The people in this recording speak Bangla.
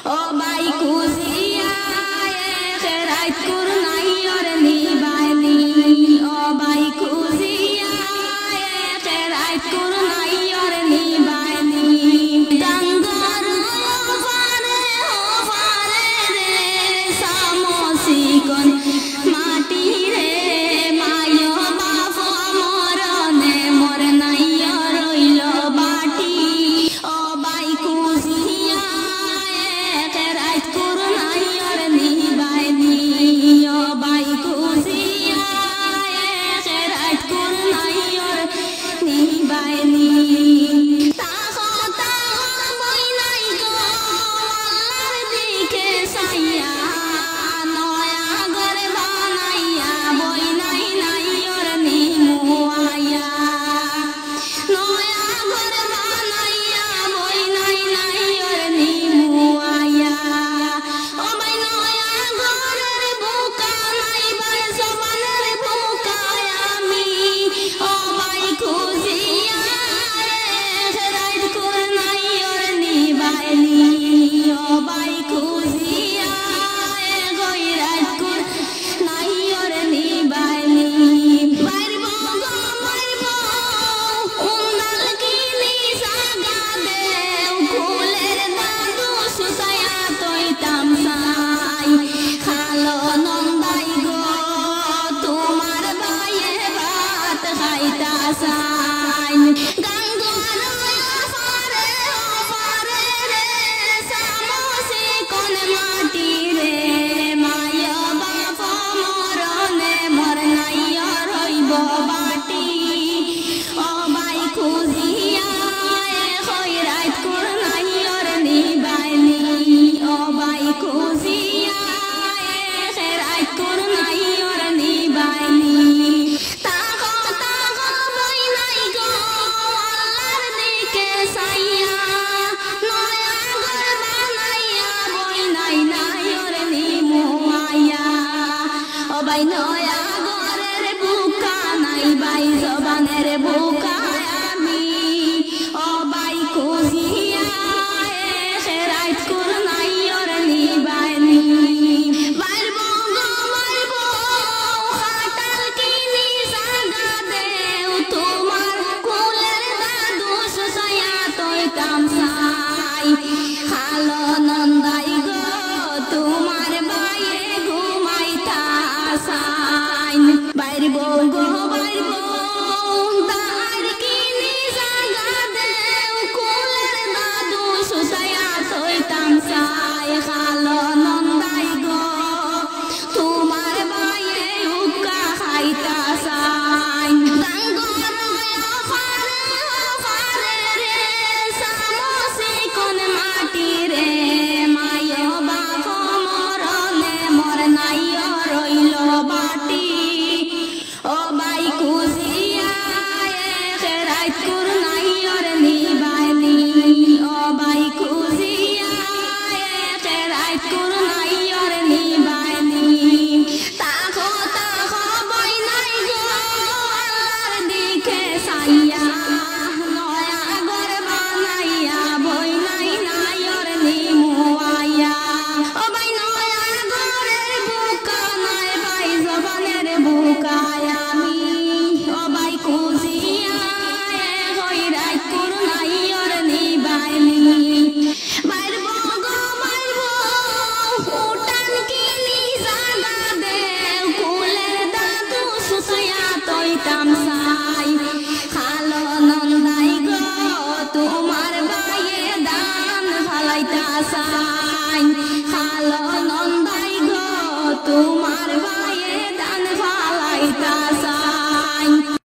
O by Kujia খেরাইত কুরনাই R নিবাইনি O by Kujia খেরাইত কুরনাই আর নিবাইনি গঙ্গার ওপারে ওপারে রে সামসি কোন মাটি রে মায় বাপ মরনে মর নাই রইল বাটি ও by Kujia খেরাইত কুরনাই R নিবাইনি O by Kujia খেরাইত কুরনাই আর নিবাইনি তাহো তাহো বই নাই গো আল্লাহর দিকে সাইয়া নয়া ঘর বানাইয়া বই নাই নাই আর নিমুয়াইয়া নয়া ঘর বানাইয়া বই নাই নাই আর নিমুয়াইয়া ও ভাই নয়া ঘরের বুকা নাই ভাই জবানের বুকায় আমি ও ভাই খুঁজিয়া খেরাইত কুরনাই আর নিবাইনি ও ভাই খুঁজিয়া গইরাইত কুরনাই আর নিবাইনি মারবো গো মারবো উন্দাল কিনি জাগা দেও কুলের দাদু সুসায়া তৈতাম সাই খালো নন্দাই গো তোমার বাইয়ে ভাত খাইতা সাই গঙ্গার ওপারে ওপারে রে সামসি কোন মাটি রে মায় বাপ মরনে মর নাই রইব বাটি ও বাই খুঁজিয়া খৈরাইত কুরনাই আর নিবাইনি ও বাই খুঁজিয়া খেরাইত কুরনাই আর নিবাইনি তাগো তাগো বই নাই গো আল্লাহর দিকে সাইয়া নয়া ঘর বানাইয়া বই নাই নাই আর নিমুয়াইয়া ও ভাই নয়া ঘরের বুকা নাই ভাই জবানের বুকা আমি ও ভাই খুঁজিয়া খেরাইত কুরনাই আর নিবাইনি মারবো গো মারবো খাটাল কিনি জাগা দেও তোমার কুলের দাদু সুসায়া তৈতাম সাই খালো নন্দাই গো তোমার বাইয়ে ঘুমাইতা সাইন বাইরবো গো বাইরবো দার কিনি জাগা দেও কুলের দাদু সুসায়া তৈতাম সাই খালো নন্দাই গো তোমার বাইয়ে উক্কা খাইতা সাইন গঙ্গার ওপারে ওপারে রে সামসি কোন মাটি রে মায় বাপ মরনে মর নাই রইল বাটি ও by Kujia খেরাইত কুরনাই R নিবাইনি O by Kujia খেরাইত কুরনাই আর নিবাইনি তাহো তাহো বই নাই গো আল্লাহর দিকে সাইয়া নয়া ঘর বানাইয়া বই নাই নাই আর নিমুয়াইয়া ও ভাই নয়া ঘরের বুকা নাই ভাই জবানের বুকায় আমি ও ভাই খুঁজিয়া গইরাইত কুরনাই আর নিবাইনি মারবো গো মারবো উঠান কিনি জাগা দেও কুলের দাদু সুসায়া তৈতাম